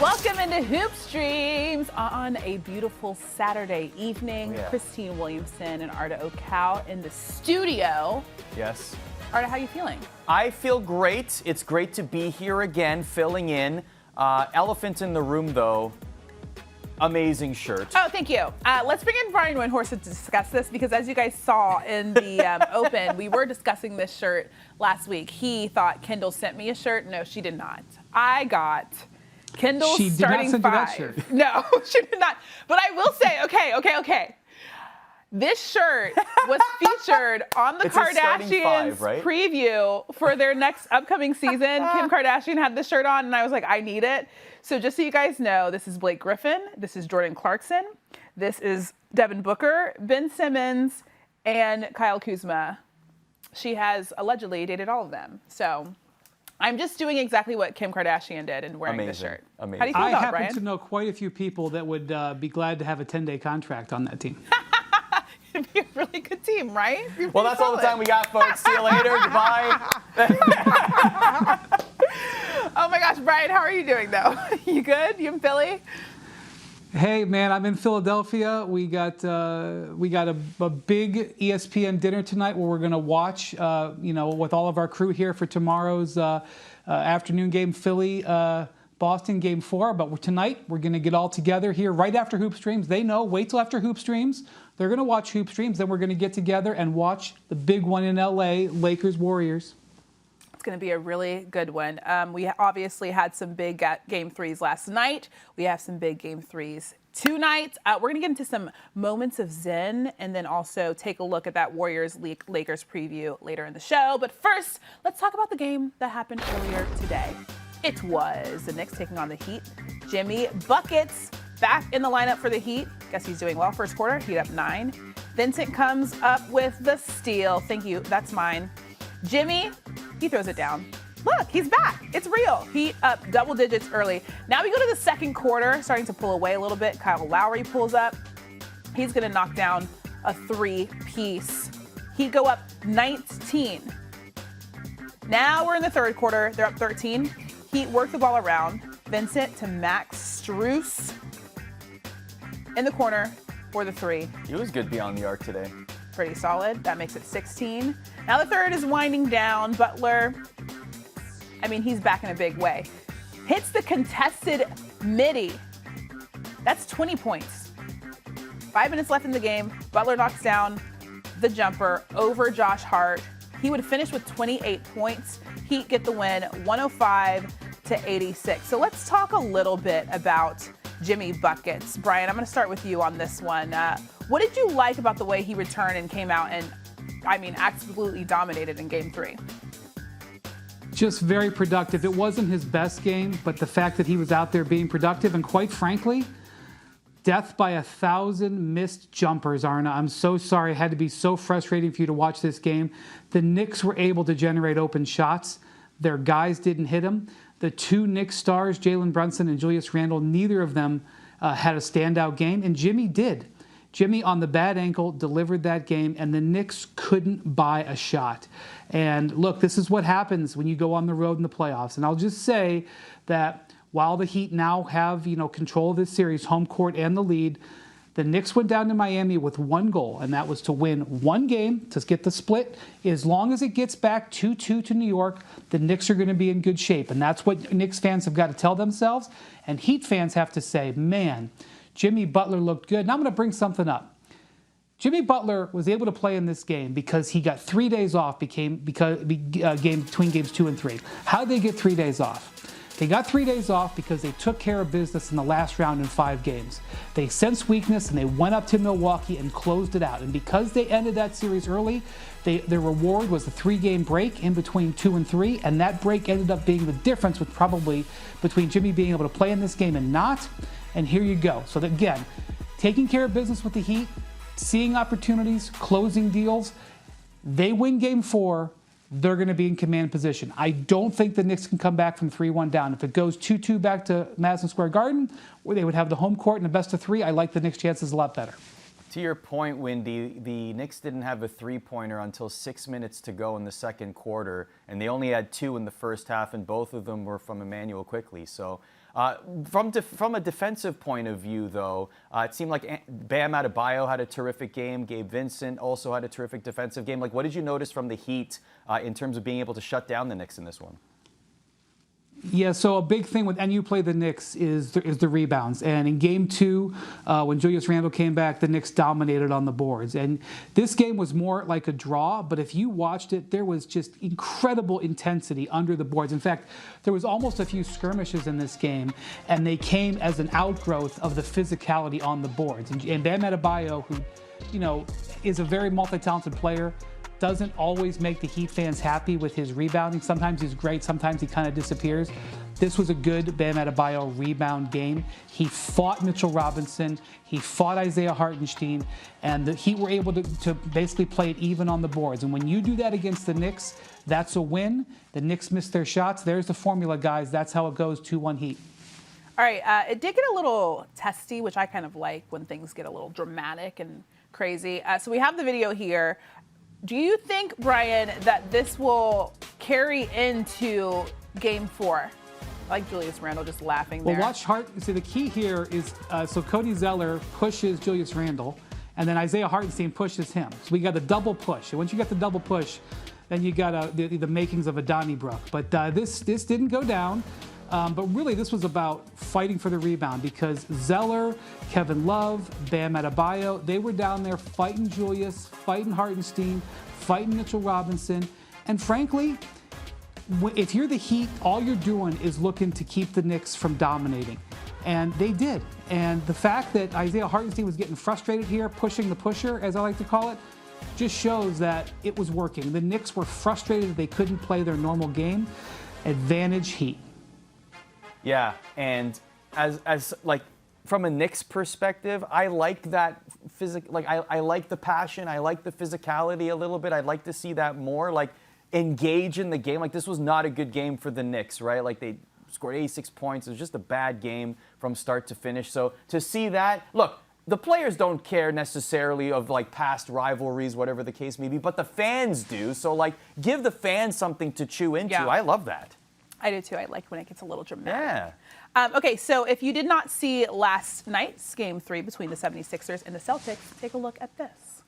Welcome into Hoop Streams on a beautiful Saturday evening. Yeah. Christine Williamson and Arda Ocal in the studio. Yes. Arda, how are you feeling? I feel great. It's great to be here again, filling in. Elephant in the room, though. Amazing shirt. Oh, thank you. Let's bring in Brian Windhorst to discuss this because as you guys saw in the Open, we were discussing this shirt last week. He thought Kendall sent me a shirt. No, she did not. I got Kendall's starting five. She did not send you that shirt. No, she did not. But I will say, okay. This shirt was featured on the It's a starting Kardashians' five, right? preview for their next upcoming season. Kim Kardashian had this shirt on, and I was like, I need it. So just so you guys know, this is Blake Griffin. This is Jordan Clarkson. This is Devin Booker, Ben Simmons, and Kyle Kuzma. She has allegedly dated all of them. So I'm just doing exactly what Kim Kardashian did and wearing this shirt. Amazing. How do you feel I about it, happen Brian? to know quite a few people that would be glad to have a 10-day contract on that team. It'd be a really good team, right? Well, that's all the time we got, folks. See you later. Goodbye. Oh my gosh, Brian, how are you doing though? You good? You in Philly? Hey, man, I'm in Philadelphia. We got a big ESPN dinner tonight where we're going to watch, with all of our crew here for tomorrow's afternoon game, Philly Boston Game 4. But tonight we're going to get all together here right after Hoop Streams. They know. Wait till after Hoop Streams. They're going to watch Hoop Streams. Then we're going to get together and watch the big one in LA, Lakers-Warriors. It's going to be a really good one. We obviously had some big Game 3s last night. We have some big Game 3s tonight. We're going to get into some moments of zen and then also take a look at that Warriors-Lakers preview later in the show. But first, let's talk about the game that happened earlier today. It was the Knicks taking on the Heat. Jimmy Buckets back in the lineup for the Heat. Guess he's doing well. First quarter, Heat up 9. Vincent comes up with the steal. Thank you. That's mine. Jimmy, he throws it down. Look, he's back. It's real. Heat up double digits early. Now we go to the second quarter, starting to pull away a little bit. Kyle Lowry pulls up. He's going to knock down a three-piece. Heat go up 19. Now we're in the third quarter. They're up 13. Heat work the ball around. Vincent to Max Strus in the corner for the three. He was good beyond the arc today. Pretty solid. That makes it 16. Now the third is winding down. Butler, he's back in a big way. Hits the contested midi. That's 20 points. 5 minutes left in the game. Butler knocks down the jumper over Josh Hart. He would finish with 28 points. Heat get the win, 105-86. So let's talk a little bit about Jimmy Buckets. Brian, I'm going to start with you on this one. What did you like about the way he returned and came out and, absolutely dominated in Game 3? Just very productive. It wasn't his best game, but the fact that he was out there being productive and quite frankly, death by 1,000 missed jumpers, Arna. I'm so sorry. It had to be so frustrating for you to watch this game. The Knicks were able to generate open shots. Their guys didn't hit them. The two Knicks stars, Jalen Brunson and Julius Randle, neither of them had a standout game, and Jimmy did. Jimmy, on the bad ankle, delivered that game, and the Knicks couldn't buy a shot. And look, this is what happens when you go on the road in the playoffs. And I'll just say that while the Heat now have, control of this series, home court and the lead, the Knicks went down to Miami with one goal, and that was to win one game to get the split. As long as it gets back 2-2 to New York, the Knicks are going to be in good shape. And that's what Knicks fans have got to tell themselves. And Heat fans have to say, man, Jimmy Butler looked good. Now I'm going to bring something up. Jimmy Butler was able to play in this game because he got 3 days off between games 2 and 3. How did they get 3 days off? They got 3 days off because they took care of business in the last round in 5 games. They sensed weakness and they went up to Milwaukee and closed it out. And because they ended that series early, their reward was a 3-game break in between 2 and 3. And that break ended up being the difference between Jimmy being able to play in this game and not. And here you go. So again, taking care of business with the Heat, seeing opportunities, closing deals. They win Game 4. They're going to be in command position. I don't think the Knicks can come back from 3-1 down. If it goes 2-2 back to Madison Square Garden, where they would have the home court and a best of 3, I like the Knicks' chances a lot better. To your point, Wendy, the Knicks didn't have a three-pointer until 6 minutes to go in the second quarter, and they only had 2 in the first half, and both of them were from Emmanuel Quickley. So from a defensive point of view, though, it seemed like Bam Adebayo had a terrific game. Gabe Vincent also had a terrific defensive game. Like, what did you notice from the Heat in terms of being able to shut down the Knicks in this one? Yeah, so a big thing with, and you play the Knicks, is the rebounds. And in Game 2, when Julius Randle came back, the Knicks dominated on the boards. And this game was more like a draw, but if you watched it, there was just incredible intensity under the boards. In fact, there was almost a few skirmishes in this game, and they came as an outgrowth of the physicality on the boards. And Bam Adebayo, who, you know, is a very multi-talented player, doesn't always make the Heat fans happy with his rebounding. Sometimes he's great, sometimes he kind of disappears. This was a good Bam Adebayo rebound game. He fought Mitchell Robinson, he fought Isaiah Hartenstein, and the Heat were able to basically play it even on the boards. And when you do that against the Knicks, that's a win. The Knicks missed their shots. There's the formula, guys. That's how it goes, 2-1 Heat. All right, it did get a little testy, which I kind of like when things get a little dramatic and crazy. So we have the video here. Do you think, Brian, that this will carry into Game 4? I like Julius Randle just laughing there. Well, watch Hart. See, the key here is, so Cody Zeller pushes Julius Randle, and then Isaiah Hartenstein pushes him. So we got a double push. And once you got the double push, then you got the makings of a Donnybrook. But this didn't go down. But really, this was about fighting for the rebound because Zeller, Kevin Love, Bam Adebayo, they were down there fighting Julius, fighting Hartenstein, fighting Mitchell Robinson. And frankly, if you're the Heat, all you're doing is looking to keep the Knicks from dominating. And they did. And the fact that Isaiah Hartenstein was getting frustrated here, pushing the pusher, as I like to call it, just shows that it was working. The Knicks were frustrated that they couldn't play their normal game. Advantage Heat. Yeah, and as like from a Knicks perspective, I like that I like the passion, I like the physicality a little bit. I'd like to see that more, like engage in the game. Like, this was not a good game for the Knicks, right? Like, they scored 86 points. It was just a bad game from start to finish. So to see that, look, the players don't care necessarily of like past rivalries, whatever the case may be, but the fans do. So like, give the fans something to chew into. Yeah. I love that. I do too. I like when it gets a little dramatic. Yeah. Okay, so if you did not see last night's Game 3 between the 76ers and the Celtics, take a look at this.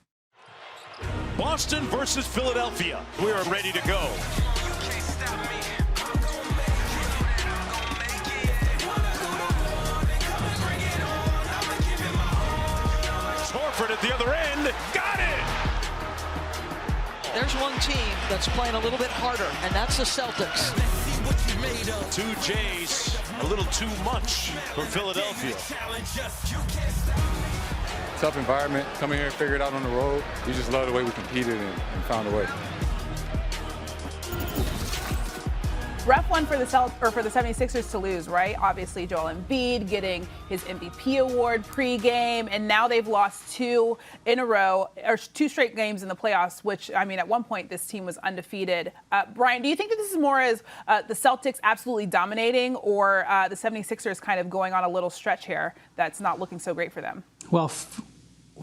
Boston versus Philadelphia. We are ready to go. Horford at the other end. Got it! There's one team that's playing a little bit harder, and that's the Celtics. 2 J's, a little too much for Philadelphia. Tough environment, coming here and figure it out on the road. We just love the way we competed and found a way. Rough one for the 76ers to lose, right? Obviously, Joel Embiid getting his MVP award pregame, and now they've lost 2 in a row, or 2 straight games in the playoffs, which, I mean, at one point this team was undefeated. Brian, do you think that this is more as the Celtics absolutely dominating, or the 76ers kind of going on a little stretch here that's not looking so great for them? Well,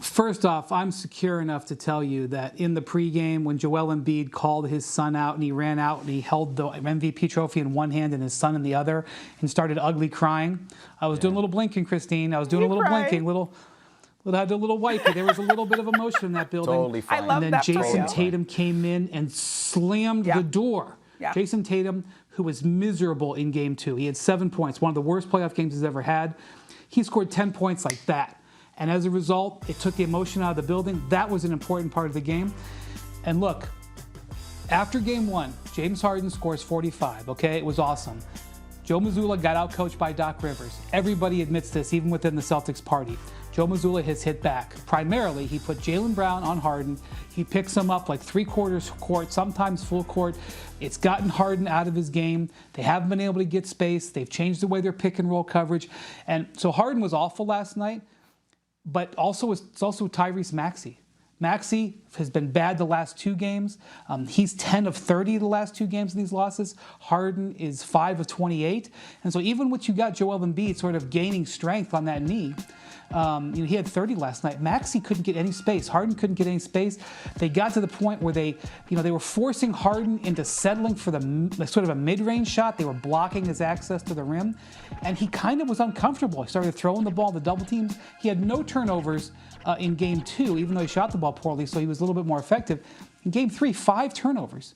first off, I'm secure enough to tell you that in the pregame, when Joel Embiid called his son out and he ran out and he held the MVP trophy in one hand and his son in the other and started ugly crying, I was doing a little blinking, Christine. I was doing a little blinking, had a little wipey. There was a little bit of emotion in that building. Totally fine. I love and then that Jayson Tatum came in and slammed the door. Yeah. Jayson Tatum, who was miserable in Game 2. He had 7 points, one of the worst playoff games he's ever had. He scored 10 points like that. And as a result, it took the emotion out of the building. That was an important part of the game. And look, after Game 1, James Harden scores 45, okay? It was awesome. Joe Mazzulla got outcoached by Doc Rivers. Everybody admits this, even within the Celtics party. Joe Mazzulla has hit back. Primarily, he put Jaylen Brown on Harden. He picks him up like 3/4 court, sometimes full court. It's gotten Harden out of his game. They haven't been able to get space. They've changed the way they're pick and roll coverage. And so Harden was awful last night. But also, it's also Tyrese Maxey. Maxey has been bad the last 2 games. He's 10 of 30 the last 2 games of these losses. Harden is 5 of 28. And so even when you got Joel Embiid sort of gaining strength on that knee, he had 30 last night. Maxey couldn't get any space. Harden couldn't get any space. They got to the point where they were forcing Harden into settling for the sort of a mid-range shot. They were blocking his access to the rim, and he kind of was uncomfortable. He started throwing the ball to double teams. He had no turnovers in Game 2, even though he shot the ball poorly, so he was a little bit more effective. In Game 3, 5 turnovers.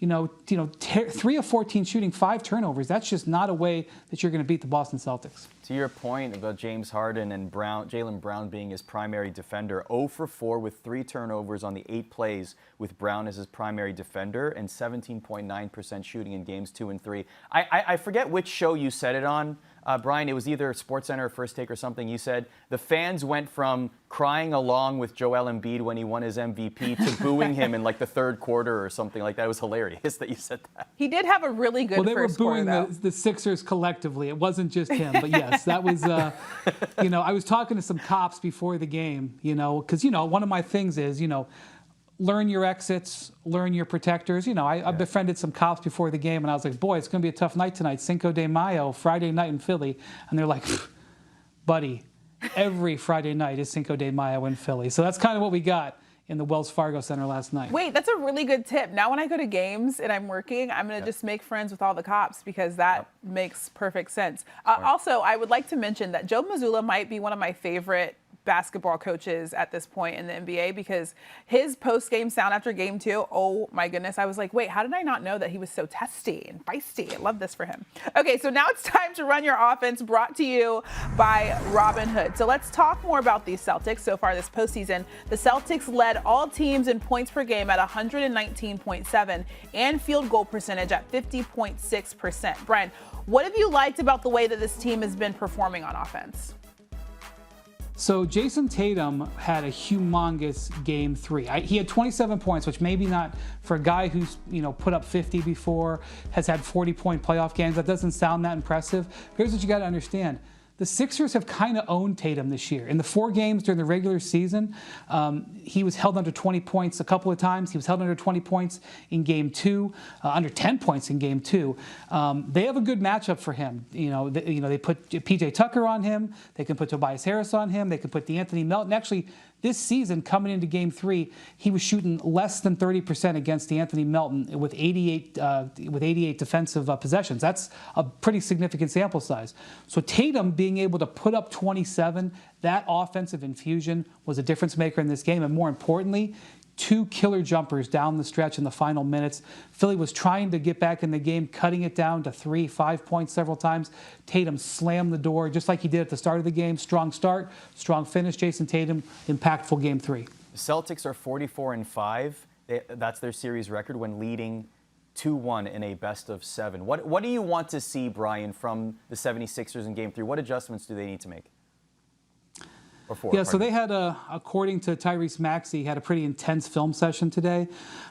3 of 14 shooting, 5 turnovers. That's just not a way that you're going to beat the Boston Celtics. To your point about James Harden and Jaylen Brown being his primary defender, 0 for 4 with 3 turnovers on the 8 plays with Brown as his primary defender and 17.9% shooting in games 2 and 3. I forget which show you said it on, Brian. It was either SportsCenter or First Take or something. You said the fans went from crying along with Joel Embiid when he won his MVP to booing him in like the 3rd quarter or something like that. It was hilarious that you said that. He did have a really good first quarter, Well, they were booing the Sixers collectively. It wasn't just him, but yes, that was, I was talking to some cops before the game, because, one of my things is, learn your exits, learn your protectors. I befriended some cops before the game, and I was like, boy, it's going to be a tough night tonight. Cinco de Mayo, Friday night in Philly. And they're like, buddy, every Friday night is Cinco de Mayo in Philly. So that's kind of what we got in the Wells Fargo Center last night. Wait, that's a really good tip. Now when I go to games and I'm working, I'm going to just make friends with all the cops because that makes perfect sense. Also, I would like to mention that Joe Mazzulla might be one of my favorite basketball coaches at this point in the NBA because his post-game sound after Game 2, oh my goodness, I was like, wait, how did I not know that he was so testy and feisty? I love this for him. Okay, so now it's time to run your offense, brought to you by Robinhood. So let's talk more about these Celtics so far this postseason. The Celtics led all teams in points per game at 119.7 and field goal percentage at 50.6%. Brian, what have you liked about the way that this team has been performing on offense? So Jayson Tatum had a humongous Game 3. He had 27 points, which maybe not for a guy who's put up 50 before, has had 40-point playoff games. That doesn't sound that impressive. Here's what you got to understand. The Sixers have kind of owned Tatum this year. In the 4 games during the regular season, he was held under 20 points a couple of times. He was held under 20 points in Game 2, under 10 points in Game 2. They have a good matchup for him. They put P.J. Tucker on him. They can put Tobias Harris on him. They can put DeAnthony Melton. Actually, this season, coming into Game 3, he was shooting less than 30% against DeAnthony Melton with 88 defensive possessions. That's a pretty significant sample size. So Tatum being able to put up 27, that offensive infusion was a difference maker in this game. And more importantly, 2 killer jumpers down the stretch in the final minutes. Philly was trying to get back in the game, cutting it down to 3, 5 points several times. Tatum slammed the door just like he did at the start of the game. Strong start, strong finish. Jayson Tatum, impactful Game 3. The Celtics are 44-5. That's their series record when leading 2-1 in a best-of-7. What do you want to see, Brian, from the 76ers in Game 3? What adjustments do they need to make? So they had, according to Tyrese Maxey, had a pretty intense film session today.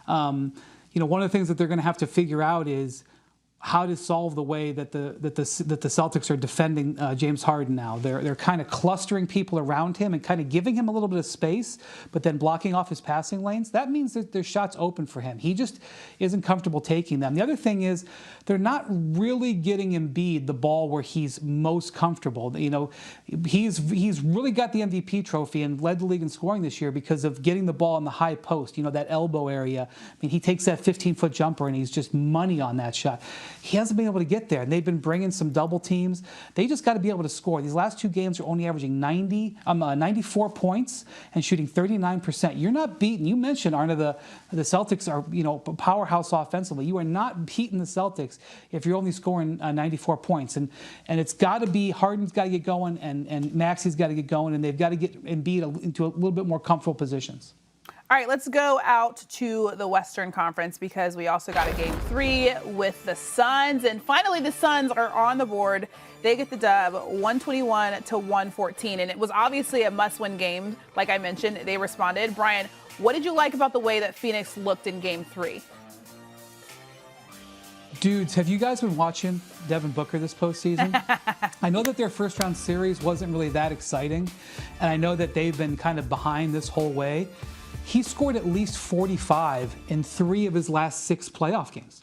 One of the things that they're going to have to figure out is how to solve the way that the Celtics are defending James Harden now. They're kind of clustering people around him and kind of giving him a little bit of space, but then blocking off his passing lanes. That means that there's shots open for him. He just isn't comfortable taking them. The other thing is they're not really getting Embiid the ball where he's most comfortable. He's really got the MVP trophy and led the league in scoring this year because of getting the ball in the high post, that elbow area. I mean, he takes that 15-foot jumper and he's just money on that shot. He hasn't been able to get there, and they've been bringing some double teams. They just got to be able to score. These last 2 games are only averaging 94 points and shooting 39%. You're not beating. You mentioned, Arda, the Celtics are a powerhouse offensively. You are not beating the Celtics if you're only scoring 94 points. And it's got to be Harden's got to get going, and Maxey's got to get going, and they've got to get Embiid into a little bit more comfortable positions. All right, let's go out to the Western Conference because we also got a Game 3 with the Suns. And finally, the Suns are on the board. They get the dub 121-114. And it was obviously a must-win game. Like I mentioned, they responded. Brian, what did you like about the way that Phoenix looked in Game 3? Dudes, have you guys been watching Devin Booker this postseason? I know that their first-round series wasn't really that exciting. And I know that they've been kind of behind this whole way. He scored at least 45 in 3 of his last 6 playoff games.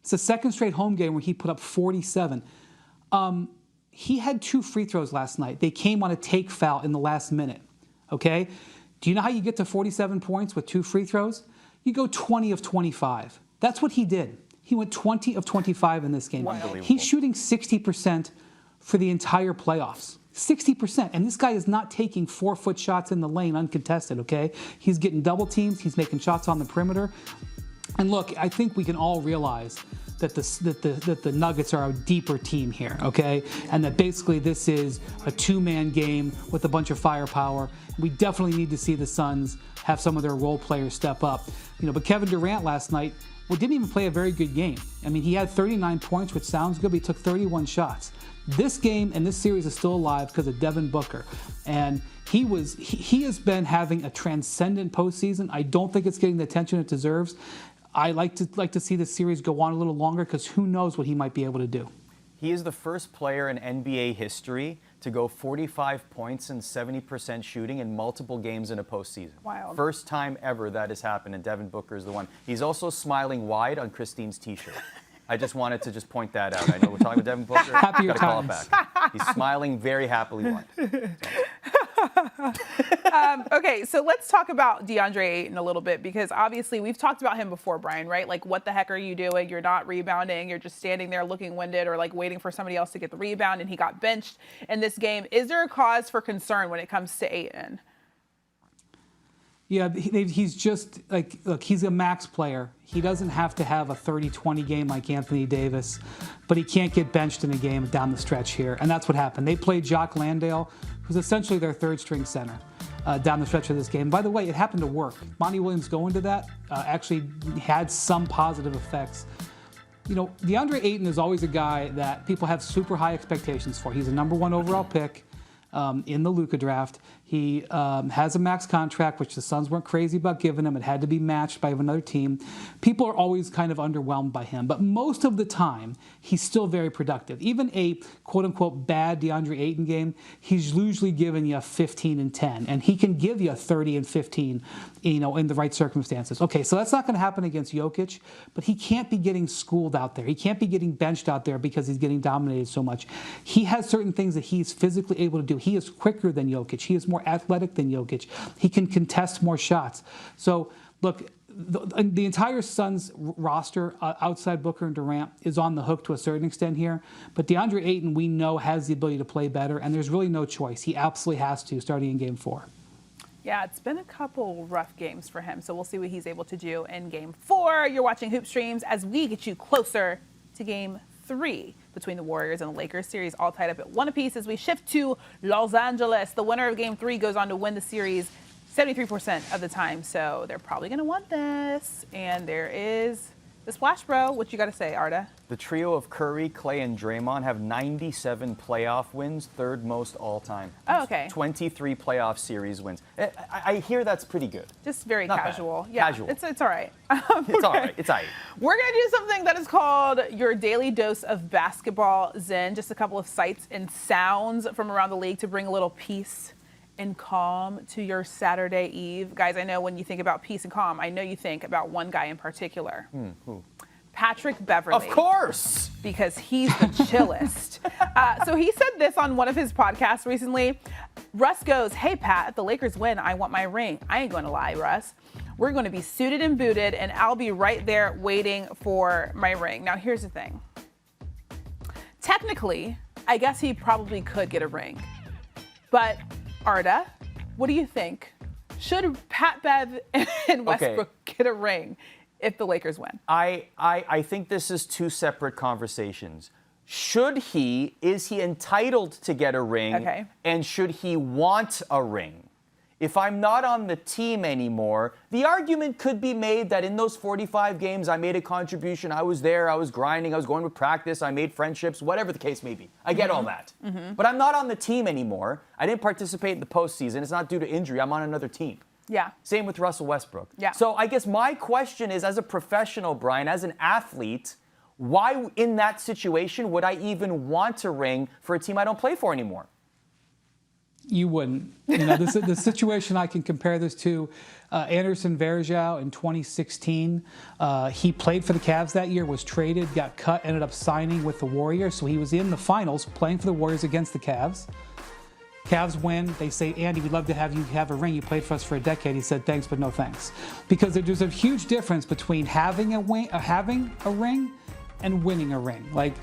It's the second straight home game where he put up 47. He had 2 free throws last night. They came on a take foul in the last minute, okay? Do you know how you get to 47 points with 2 free throws? You go 20 of 25. That's what he did. He went 20 of 25 in this game. He's shooting 60% for the entire playoffs. 60%. And this guy is not taking 4-foot shots in the lane uncontested, okay? He's getting double teams. He's making shots on the perimeter. And look, I think we can all realize that the Nuggets are a deeper team here, okay? And that basically this is a 2-man game with a bunch of firepower. We definitely need to see the Suns have some of their role players step up. But Kevin Durant last night, didn't even play a very good game. I mean, he had 39 points, which sounds good, but he took 31 shots. This game and this series is still alive because of Devin Booker. And he has been having a transcendent postseason. I don't think it's getting the attention it deserves. I like to see this series go on a little longer because who knows what he might be able to do. He is the first player in NBA history to go 45 points and 70% shooting in multiple games in a postseason. Wild. First time ever that has happened, and Devin Booker is the one. He's also smiling wide on Christine's T-shirt. I just wanted to point that out. I know we're talking about Devin Booker. Happier Gotta call it times. back. He's smiling very happily wide. Okay, so let's talk about DeAndre Ayton a little bit because obviously we've talked about him before, Brian, right? Like, what the heck are you doing? You're not rebounding. You're just standing there looking winded or like waiting for somebody else to get the rebound, and he got benched in this game. Is there a cause for concern when it comes to Ayton? Yeah, he's just like, look, he's a max player. He doesn't have to have a 30-20 game like Anthony Davis, but he can't get benched in a game down the stretch here. And that's what happened. They played Jock Landale, who's essentially their third-string center, down the stretch of this game. By the way, it happened to work. Monty Williams going to that actually had some positive effects. DeAndre Ayton is always a guy that people have super high expectations for. He's a number 1 overall pick in the Luka draft. He has a max contract, which the Suns weren't crazy about giving him. It had to be matched by another team. People are always kind of underwhelmed by him, but most of the time, he's still very productive. Even a quote-unquote bad DeAndre Ayton game, he's usually giving you a 15 and 10, and he can give you a 30 and 15, in the right circumstances. Okay, so that's not going to happen against Jokic, but he can't be getting schooled out there. He can't be getting benched out there because he's getting dominated so much. He has certain things that he's physically able to do. He is quicker than Jokic. He is more athletic than Jokic. He can contest more shots. So, look, the entire Suns roster outside Booker and Durant is on the hook to a certain extent here. But DeAndre Ayton, we know, has the ability to play better, and there's really no choice. He absolutely has to, starting in Game 4. Yeah, it's been a couple rough games for him, so we'll see what he's able to do in Game 4. You're watching Hoop Streams as we get you closer to Game 3 between the Warriors and the Lakers series, all tied up at 1 apiece as we shift to Los Angeles. The winner of Game 3 goes on to win the series 73% of the time, so they're probably going to want this. And there is the Splash Bro. What you got to say, Arda? The trio of Curry, Clay, and Draymond have 97 playoff wins, third most all time. Oh, okay. 23 playoff series wins. I hear that's pretty good. Just very Not casual. bad. Yeah, Casual. It's all right. It's all right. It's all right. We're going to do something that is called your daily dose of basketball zen. Just a couple of sights and sounds from around the league to bring a little peace and calm to your Saturday Eve. Guys, I know when you think about peace and calm, I know you think about one guy in particular. Who? Patrick Beverley. Of course. Because he's the chillest. So he said this on one of his podcasts recently. Russ goes, "Hey, Pat, if the Lakers win, I want my ring." I ain't going to lie, Russ. We're going to be suited and booted, and I'll be right there waiting for my ring. Now, here's the thing. Technically, I guess he probably could get a ring. But, Arda, what do you think? Should Pat Bev and Westbrook get a ring if the Lakers win? I think this is 2 separate conversations. Is he entitled to get a ring? Okay. And should he want a ring? If I'm not on the team anymore, the argument could be made that in those 45 games, I made a contribution. I was there, I was grinding, I was going to practice, I made friendships, whatever the case may be. I get all that. But I'm not on the team anymore. I didn't participate in the postseason. It's not due to injury. I'm on another team. Yeah. Same with Russell Westbrook. Yeah. So I guess my question is, as a professional, Brian, as an athlete, why in that situation would I even want a ring for a team I don't play for anymore? You wouldn't. The situation I can compare this to Anderson Varejao in 2016. He played for the Cavs that year, was traded, got cut, ended up signing with the Warriors. So he was in the finals playing for the Warriors against the Cavs. Cavs win. They say, Andy, we'd love to have you have a ring. You played for us for a decade. He said, thanks, but no thanks. Because there's a huge difference between having a ring and winning a ring. Like,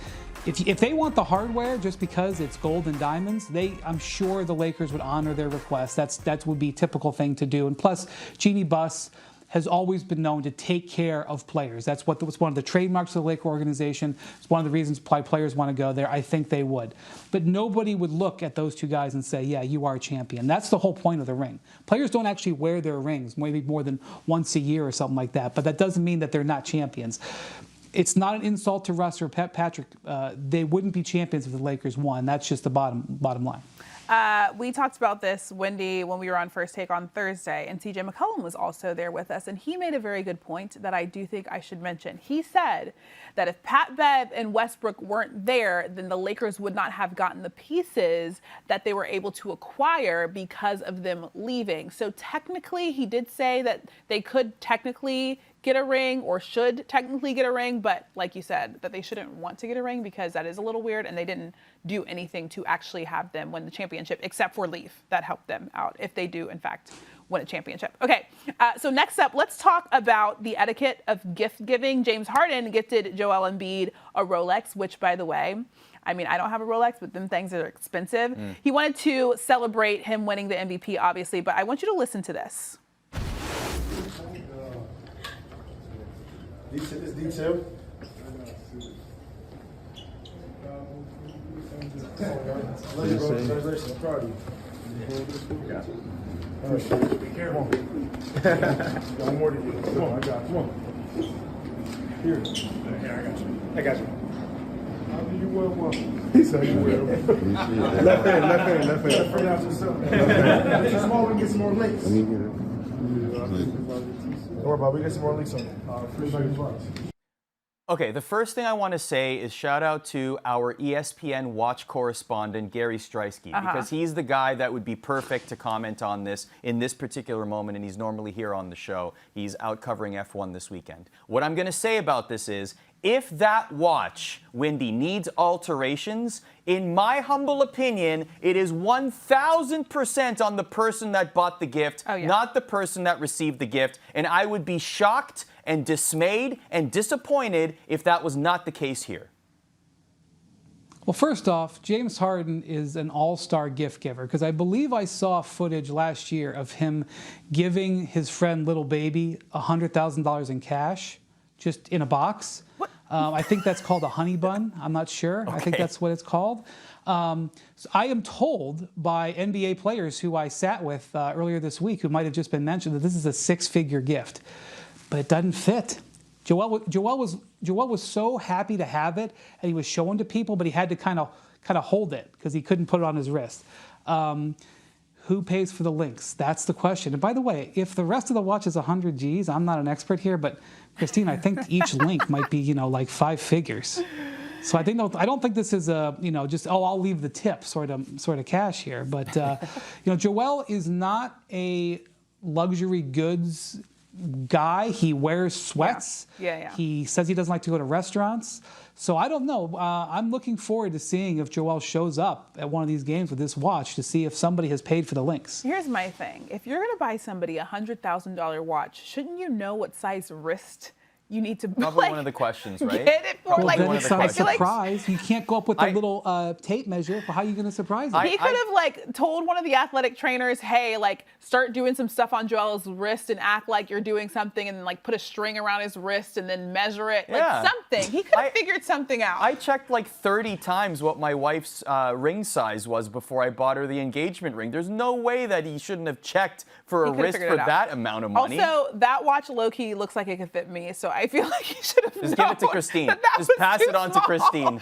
if they want the hardware just because it's gold and diamonds, I'm sure the Lakers would honor their request. That would be a typical thing to do. And plus, Jeannie Buss has always been known to take care of players. That's one of the trademarks of the Laker organization. It's one of the reasons why players want to go there. I think they would. But nobody would look at those two guys and say, yeah, you are a champion. That's the whole point of the ring. Players don't actually wear their rings, maybe more than once a year or something like that. But that doesn't mean that they're not champions. It's not an insult to Russ or Patrick. They wouldn't be champions if the Lakers won. That's just the bottom line. We talked about this, Wendy, when we were on First Take on Thursday, and CJ McCollum was also there with us, and he made a very good point that I do think I should mention. He said that if Pat Bev and Westbrook weren't there, then the Lakers would not have gotten the pieces that they were able to acquire because of them leaving. So technically, he did say that they could technically get a ring or should technically get a ring, but like you said, that they shouldn't want to get a ring because that is a little weird, and they didn't do anything to actually have them win the championship except for leave. That helped them out if they do, in fact, win a championship. Okay, so next up, let's talk about the etiquette of gift giving. James Harden gifted Joel Embiid a Rolex, which, by the way, I mean, I don't have a Rolex, but them things are expensive. He wanted to celebrate him winning the MVP, obviously, but I want you to listen to this. It's detailed. Congratulations. I'm proud of you. Be careful. Got more to do. Come on, I got you. Come on. Here, I got you. How do you wear one? He said you wear one. Left hand. Left hand out yourself. Get some more, we can get some more links. Don't worry about it, we get some more links on it. Okay, the first thing I want to say is shout out to our ESPN watch correspondent, Gary Streisky, because he's the guy that would be perfect to comment on this in this particular moment, and he's normally here on the show. He's out covering F1 this weekend. What I'm going to say about this is, if that watch, Wendy, needs alterations, in my humble opinion, it is 1,000% on the person that bought the gift, not the person that received the gift, and I would be shocked and dismayed and disappointed if that was not the case here. Well, first off, James Harden is an all-star gift giver, because I believe I saw footage last year of him giving his friend Little Baby $100,000 in cash, just in a box. I think that's called a honey bun. I'm not sure. Okay. I think that's what it's called. So I am told by NBA players who I sat with earlier this week, who might have just been mentioned, that this is a six-figure gift. But it doesn't fit. Joel was so happy to have it, and he was showing to people, but he had to kind of hold it because he couldn't put it on his wrist. Who pays for the links? That's the question. And by the way, if the rest of the watch is 100 G's, I'm not an expert here, but Christine, I think each link might be, like 5 figures. So I don't think this is a, just, I'll leave the tip sort of cash here. But, Joel is not a luxury goods guy. He wears sweats. Yeah. He says he doesn't like to go to restaurants. So I don't know. I'm looking forward to seeing if Joel shows up at one of these games with this watch to see if somebody has paid for the links. Here's my thing. If you're going to buy somebody a $100,000 watch, shouldn't you know what size wrist you need to Probably one of the questions, right? Get it for? Well, then it's not a surprise. surprise. You can't go up with a little tape measure. How are you going to surprise him? He could have told one of the athletic trainers, hey, start doing some stuff on Joel's wrist and act like you're doing something, and put a string around his wrist and then measure it. Something. He could have figured something out. I checked 30 times what my wife's ring size was before I bought her the engagement ring. There's no way that he shouldn't have checked for a wrist for that amount of money. Also, that watch low-key looks like it could fit me, so I feel like he should have Just give it to Christine. Just pass it on to Christine.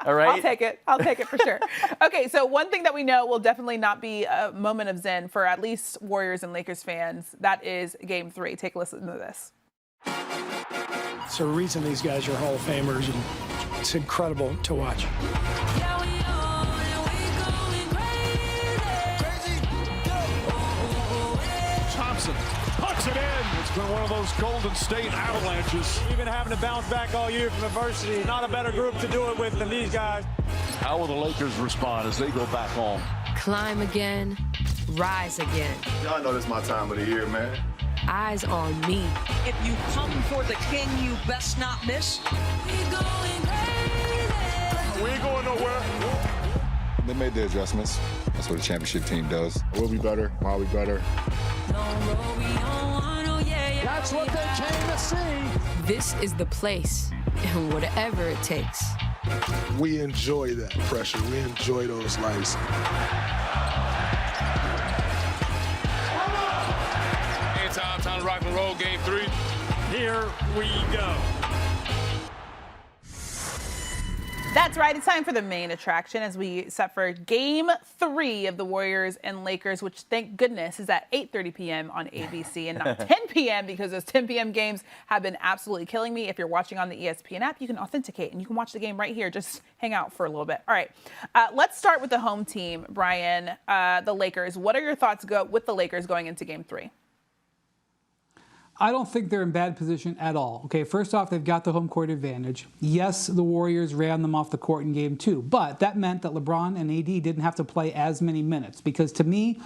All right? I'll take it for sure. Okay, so one thing that we know will definitely not be a moment of zen for at least Warriors and Lakers fans. That is Game 3. Take a listen to this. It's a reason these guys are Hall of Famers, and it's incredible to watch. Thompson puts it in. It's been one of those Golden State avalanches. Even having to bounce back all year from adversity, not a better group to do it with than these guys. How will the Lakers respond as they go back home? Climb again, rise again. Y'all know this is my time of the year, man. Eyes on me. If you come for the king, you best not miss. We ain't going nowhere. They made the adjustments. That's what a championship team does. We'll be better. I'll be better. That's what they came to see. This is the place, and whatever it takes. We enjoy that pressure. We enjoy those lights. Time to rock and roll, game 3. Here we go. That's right. It's time for the main attraction as we set for Game 3 of the Warriors and Lakers, which, thank goodness, is at 8:30 p.m. on ABC and not 10 p.m. because those 10 p.m. games have been absolutely killing me. If you're watching on the ESPN app, you can authenticate and you can watch the game right here. Just hang out for a little bit. All right. Let's start with the home team, Brian, the Lakers. What are your thoughts with the Lakers going into Game 3? I don't think they're in bad position at all. Okay, first off, they've got the home court advantage. Yes, the Warriors ran them off the court in Game 2, but that meant that LeBron and AD didn't have to play as many minutes because, to me,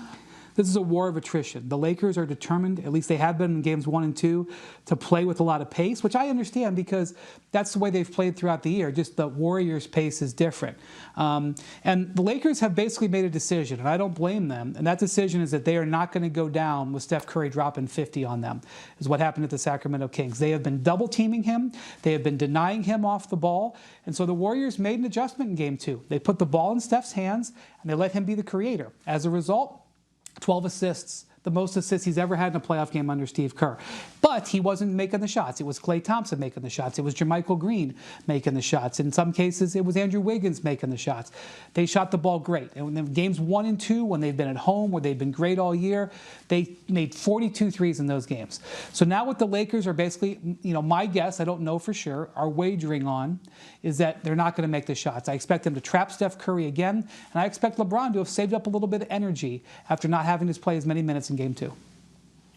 this is a war of attrition. The Lakers are determined, at least they have been in Games 1 and 2, to play with a lot of pace, which I understand because that's the way they've played throughout the year. Just the Warriors' pace is different. And the Lakers have basically made a decision, and I don't blame them. And that decision is that they are not going to go down with Steph Curry dropping 50 on them, is what happened at the Sacramento Kings. They have been double-teaming him. They have been denying him off the ball. And so the Warriors made an adjustment in Game 2. They put the ball in Steph's hands, and they let him be the creator. As a result, 12 assists, the most assists he's ever had in a playoff game under Steve Kerr. But he wasn't making the shots. It was Klay Thompson making the shots. It was JaMychal Green making the shots. In some cases, it was Andrew Wiggins making the shots. They shot the ball great. And in Games 1 and 2, when they've been at home, where they've been great all year, they made 42 threes in those games. So now what the Lakers are basically, my guess, I don't know for sure, are wagering on is that they're not going to make the shots. I expect them to trap Steph Curry again, and I expect LeBron to have saved up a little bit of energy after not having to play as many minutes in Game 2.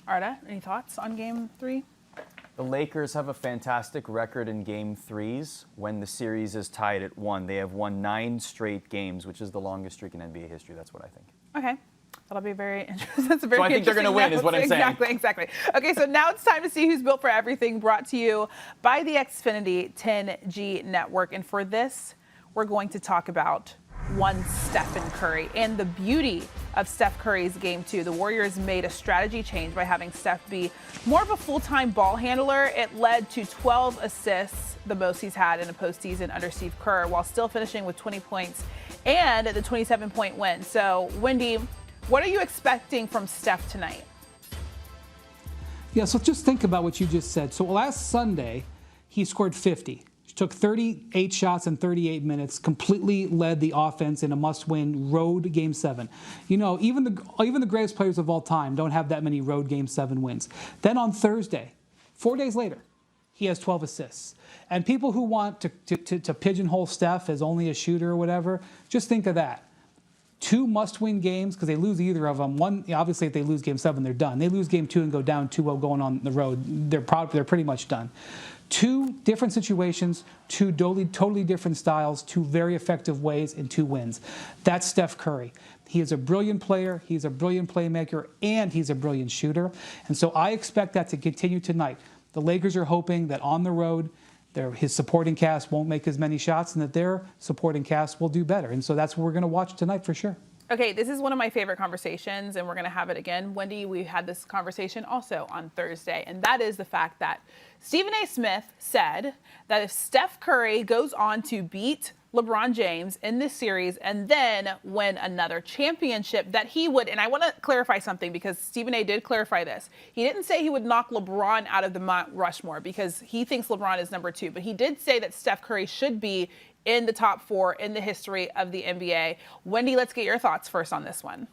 Arda, any thoughts on Game 3? The Lakers have a fantastic record in Game 3s when the series is tied at 1. They have won 9 straight games, which is the longest streak in NBA history. That's what I think. Okay. That'll be very interesting. That's a very so I think they're going to win is what I'm saying. Exactly. Okay, so now it's time to see who's built for everything, brought to you by the Xfinity 10G network. And for this, we're going to talk about one Stephen Curry and the beauty of Steph Curry's Game 2. The Warriors made a strategy change by having Steph be more of a full-time ball handler. It led to 12 assists, the most he's had in a postseason under Steve Kerr, while still finishing with 20 points and the 27-point win. So, Wendy, what are you expecting from Steph tonight? Yeah, so just think about what you just said. So last Sunday, he scored 50. He took 38 shots in 38 minutes, completely led the offense in a must-win road Game 7. Even the greatest players of all time don't have that many road Game 7 wins. Then on Thursday, 4 days later, he has 12 assists. And people who want to pigeonhole Steph as only a shooter or whatever, just think of that. 2 must-win games because they lose either of them. One, obviously, if they lose Game 7, they're done. They lose Game 2 and go down 2-0 going on the road. They're pretty much done. 2 different situations, 2 totally different styles, 2 very effective ways, and 2 wins. That's Steph Curry. He is a brilliant player, he's a brilliant playmaker, and he's a brilliant shooter. And so I expect that to continue tonight. The Lakers are hoping that on the road, his supporting cast won't make as many shots and that their supporting cast will do better. And so that's what we're going to watch tonight for sure. Okay, this is one of my favorite conversations, and we're going to have it again. Wendy, we had this conversation also on Thursday, and that is the fact that Stephen A. Smith said that if Steph Curry goes on to beat LeBron James in this series and then win another championship, that he would, and I want to clarify something because Stephen A. did clarify this. He didn't say he would knock LeBron out of the Mount Rushmore because he thinks LeBron is number 2, but he did say that Steph Curry should be in the top 4 in the history of the NBA. Wendy, let's get your thoughts first on this one.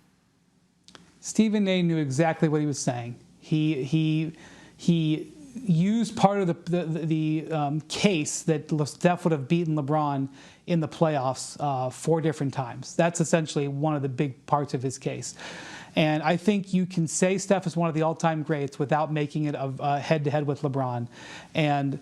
Stephen A. knew exactly what he was saying. He used part of the case that Steph would have beaten LeBron in the playoffs 4 different times. That's essentially one of the big parts of his case. And I think you can say Steph is one of the all-time greats without making it a head-to-head with LeBron. And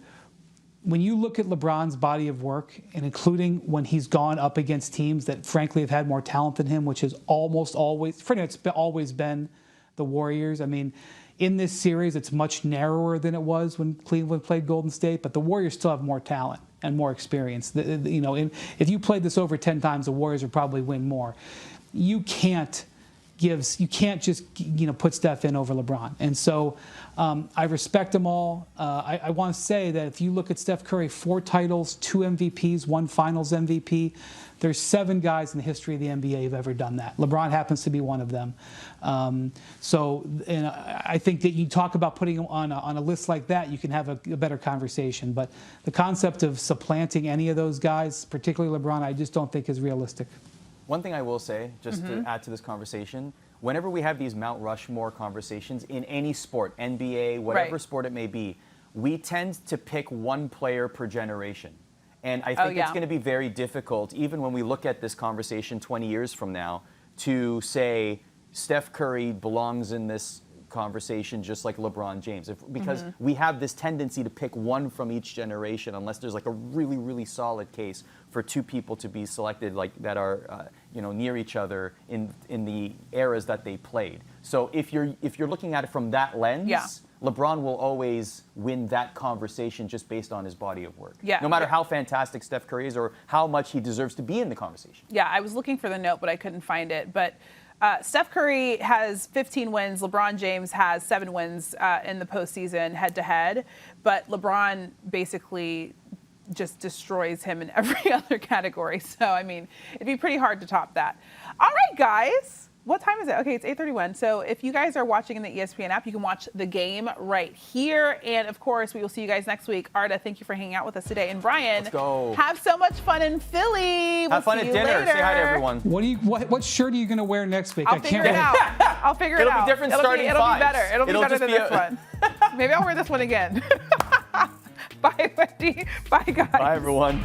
when you look at LeBron's body of work, and including when he's gone up against teams that frankly have had more talent than him, which is almost always, it's always been the Warriors. I mean, in this series, it's much narrower than it was when Cleveland played Golden State, but the Warriors still have more talent and more experience. If you played this over 10 times, the Warriors would probably win more. You can't just put Steph in over LeBron. And so I respect them all. I want to say that if you look at Steph Curry, 4 titles, 2 MVPs, 1 Finals MVP, there's 7 guys in the history of the NBA who've ever done that. LeBron happens to be one of them. I think that you talk about putting him on a list like that, you can have a better conversation. But the concept of supplanting any of those guys, particularly LeBron, I just don't think is realistic. One thing I will say, just to add to this conversation, whenever we have these Mount Rushmore conversations in any sport, NBA, whatever sport it may be, we tend to pick one player per generation. And I think it's going to be very difficult, even when we look at this conversation 20 years from now, to say Steph Curry belongs in this conversation just like LeBron James, because we have this tendency to pick one from each generation unless there's like a really, really solid case for 2 people to be selected that are near each other in the eras that they played. So if you're looking at it from that lens, LeBron will always win that conversation just based on his body of work. Yeah. No matter how fantastic Steph Curry is or how much he deserves to be in the conversation. Yeah, I was looking for the note, but I couldn't find it. But Steph Curry has 15 wins. LeBron James has 7 wins in the postseason head-to-head. But LeBron basically just destroys him in every other category. So, I mean, it'd be pretty hard to top that. All right, guys. What time is it? Okay, it's 8:31. So if you guys are watching in the ESPN app, you can watch the game right here. And, of course, we will see you guys next week. Arda, thank you for hanging out with us today. And, Brian, let's go. Have so much fun in Philly. Have fun at dinner. Later. Say hi to everyone. What shirt are you going to wear next week? I'll figure it out. I'll figure it out. It'll be different starting It'll fives. be better. It'll be better than this one. Maybe I'll wear this one again. Bye, Wendy. Bye, guys. Bye, everyone.